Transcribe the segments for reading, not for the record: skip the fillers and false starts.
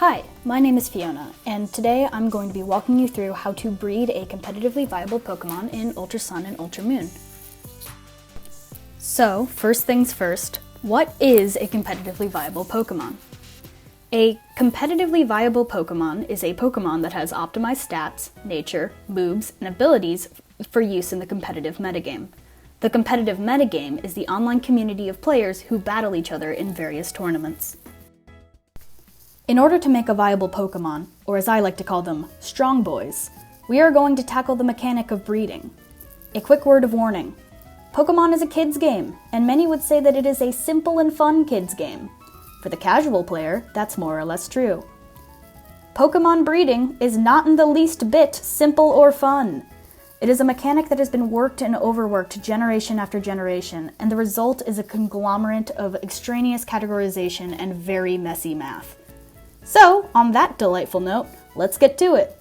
Hi, my name is Fiona, and today I'm going to be walking you through how to breed a competitively viable Pokemon in Ultra Sun and Ultra Moon. So, first things first, what is a competitively viable Pokemon? A competitively viable Pokemon is a Pokemon that has optimized stats, nature, moves, and abilities for use in the competitive metagame. The competitive metagame is the online community of players who battle each other in various tournaments. In order to make a viable Pokemon, or as I like to call them, strong boys, we are going to tackle the mechanic of breeding. A quick word of warning. Pokemon is a kid's game, and many would say that it is a simple and fun kid's game. For the casual player, that's more or less true. Pokemon breeding is not in the least bit simple or fun. It is a mechanic that has been worked and overworked generation after generation, and the result is a conglomerate of extraneous categorization and very messy math. So, on that delightful note, let's get to it.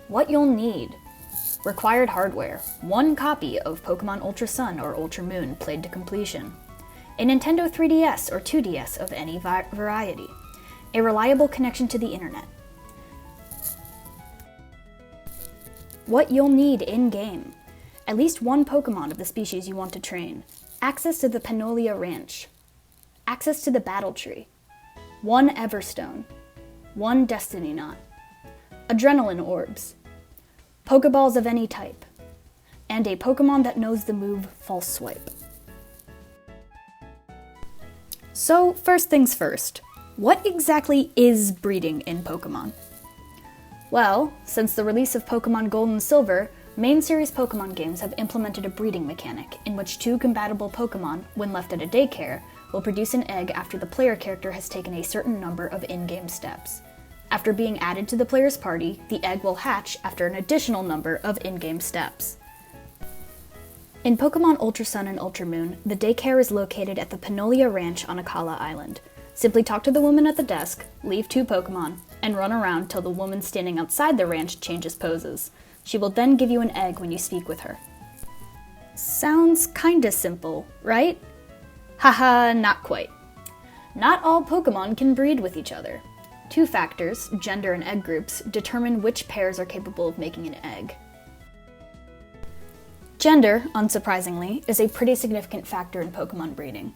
What you'll need. Required hardware: 1 copy of Pokemon Ultra Sun or Ultra Moon played to completion. A Nintendo 3DS or 2DS of any variety. A reliable connection to the internet. What you'll need in-game. At least 1 Pokemon of the species you want to train. Access to the Panolia Ranch. Access to the Battle Tree, 1 Everstone, 1 Destiny Knot, Adrenaline Orbs, Pokeballs of any type, and a Pokemon that knows the move False Swipe. So, first things first, what exactly is breeding in Pokemon? Well, since the release of Pokemon Gold and Silver, main series Pokemon games have implemented a breeding mechanic in which 2 compatible Pokemon, when left at a daycare, will produce an egg after the player character has taken a certain number of in-game steps. After being added to the player's party, the egg will hatch after an additional number of in-game steps. In Pokemon Ultra Sun and Ultra Moon, the daycare is located at the Panolia Ranch on Akala Island. Simply talk to the woman at the desk, leave 2 Pokemon, and run around till the woman standing outside the ranch changes poses. She will then give you an egg when you speak with her. Sounds kinda simple, right? Haha, not quite. Not all Pokemon can breed with each other. 2 factors, gender and egg groups, determine which pairs are capable of making an egg. Gender, unsurprisingly, is a pretty significant factor in Pokemon breeding.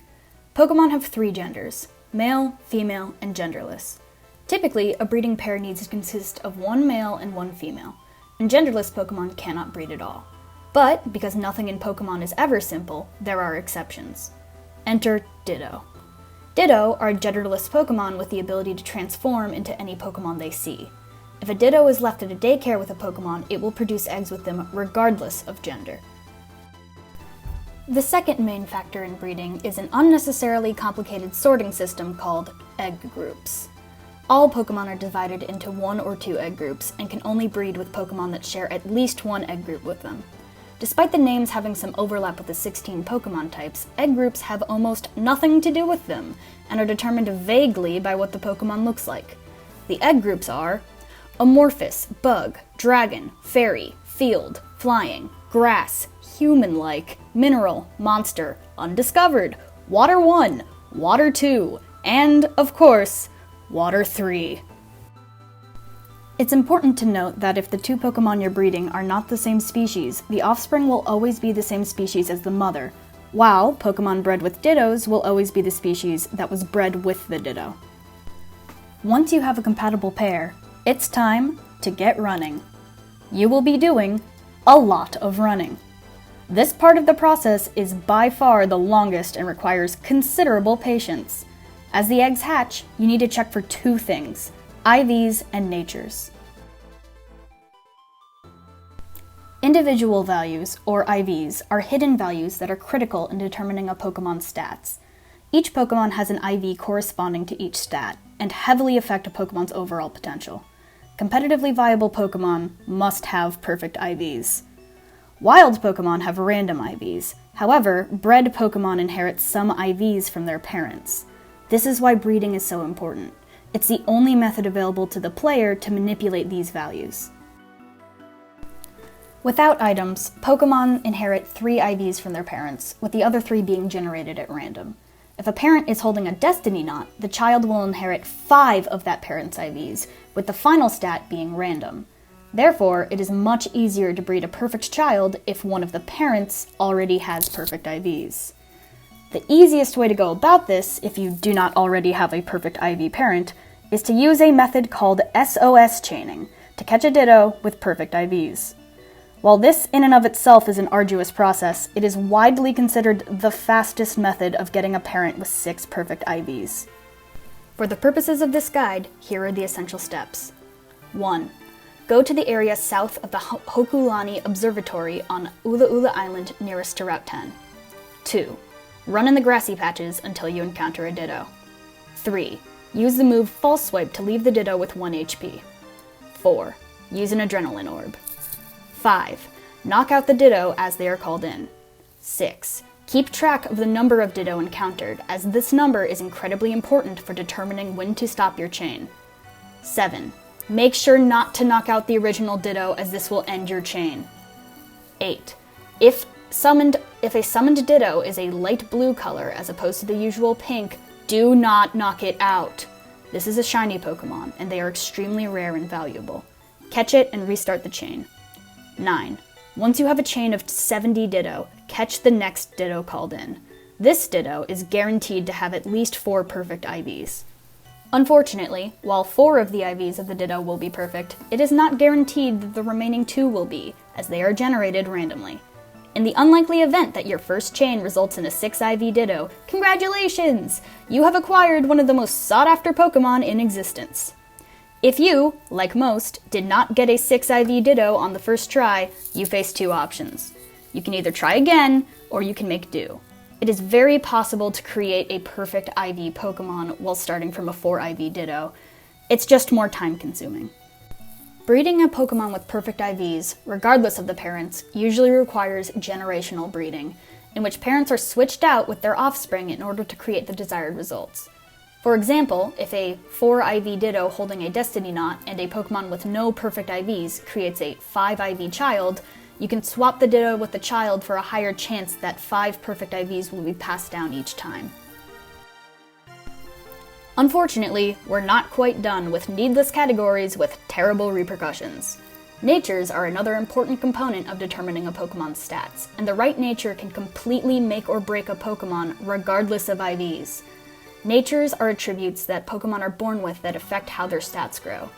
Pokemon have 3 genders: male, female, and genderless. Typically, a breeding pair needs to consist of 1 male and 1 female, and genderless Pokemon cannot breed at all. But, because nothing in Pokemon is ever simple, there are exceptions. Enter Ditto. Ditto are genderless Pokemon with the ability to transform into any Pokemon they see. If a Ditto is left at a daycare with a Pokemon, it will produce eggs with them regardless of gender. The second main factor in breeding is an unnecessarily complicated sorting system called egg groups. All Pokemon are divided into 1 or 2 egg groups and can only breed with Pokemon that share at least 1 egg group with them. Despite the names having some overlap with the 16 Pokemon types, egg groups have almost nothing to do with them, and are determined vaguely by what the Pokemon looks like. The egg groups are Amorphous, Bug, Dragon, Fairy, Field, Flying, Grass, Human-like, Mineral, Monster, Undiscovered, Water 1, Water 2, and, of course, Water 3. It's important to note that if the 2 Pokemon you're breeding are not the same species, the offspring will always be the same species as the mother, while Pokemon bred with Dittos will always be the species that was bred with the Ditto. Once you have a compatible pair, it's time to get running. You will be doing a lot of running. This part of the process is by far the longest and requires considerable patience. As the eggs hatch, you need to check for 2 things: IVs and natures. Individual values, or IVs, are hidden values that are critical in determining a Pokemon's stats. Each Pokemon has an IV corresponding to each stat, and heavily affect a Pokemon's overall potential. Competitively viable Pokemon must have perfect IVs. Wild Pokemon have random IVs. However, bred Pokemon inherit some IVs from their parents. This is why breeding is so important. It's the only method available to the player to manipulate these values. Without items, Pokemon inherit 3 IVs from their parents, with the other 3 being generated at random. If a parent is holding a destiny knot, the child will inherit 5 of that parent's IVs, with the final stat being random. Therefore, it is much easier to breed a perfect child if one of the parents already has perfect IVs. The easiest way to go about this, if you do not already have a perfect IV parent, is to use a method called SOS chaining to catch a ditto with perfect IVs. While this in and of itself is an arduous process, it is widely considered the fastest method of getting a parent with 6 perfect IVs. For the purposes of this guide, here are the essential steps. 1. Go to the area south of the Hokulani Observatory on Ula Ula Island nearest to Route 10. 2. Run in the grassy patches until you encounter a ditto. 3. Use the move False Swipe to leave the ditto with 1 HP. 4. Use an adrenaline orb. 5. Knock out the ditto as they are called in. 6. Keep track of the number of ditto encountered, as this number is incredibly important for determining when to stop your chain. 7. Make sure not to knock out the original ditto, as this will end your chain. 8. If a summoned ditto is a light blue color as opposed to the usual pink, do not knock it out. This is a shiny Pokemon, and they are extremely rare and valuable. Catch it and restart the chain. 9. Once you have a chain of 70 ditto, catch the next ditto called in. This ditto is guaranteed to have at least 4 perfect IVs. Unfortunately, while 4 of the IVs of the ditto will be perfect, it is not guaranteed that the remaining 2 will be, as they are generated randomly. In the unlikely event that your first chain results in a 6 IV ditto, congratulations! You have acquired one of the most sought-after Pokemon in existence. If you, like most, did not get a 6 IV ditto on the first try, you face 2 options. You can either try again, or you can make do. It is very possible to create a perfect IV Pokemon while starting from a 4 IV ditto. It's just more time-consuming. Breeding a Pokemon with perfect IVs, regardless of the parents, usually requires generational breeding, in which parents are switched out with their offspring in order to create the desired results. For example, if a 4 IV Ditto holding a Destiny Knot and a Pokemon with no perfect IVs creates a 5 IV child, you can swap the Ditto with the child for a higher chance that 5 perfect IVs will be passed down each time. Unfortunately, we're not quite done with needless categories with terrible repercussions. Natures are another important component of determining a Pokemon's stats, and the right nature can completely make or break a Pokemon regardless of IVs. Natures are attributes that Pokemon are born with that affect how their stats grow.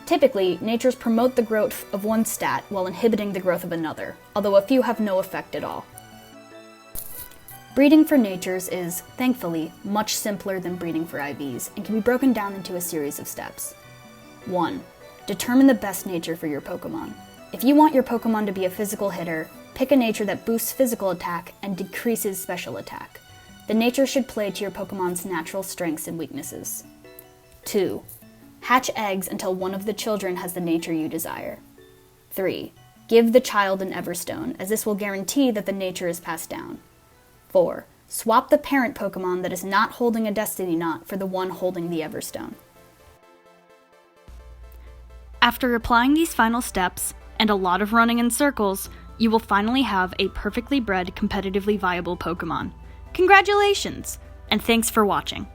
Typically, natures promote the growth of one stat while inhibiting the growth of another, although a few have no effect at all. Breeding for natures is, thankfully, much simpler than breeding for IVs and can be broken down into a series of steps. 1. Determine the best nature for your Pokemon. If you want your Pokemon to be a physical hitter, pick a nature that boosts physical attack and decreases special attack. The nature should play to your Pokemon's natural strengths and weaknesses. 2. Hatch eggs until one of the children has the nature you desire. 3. Give the child an Everstone, as this will guarantee that the nature is passed down. 4. Swap the parent Pokemon that is not holding a Destiny Knot for the one holding the Everstone. After applying these final steps, and a lot of running in circles, you will finally have a perfectly bred, competitively viable Pokemon. Congratulations! And thanks for watching.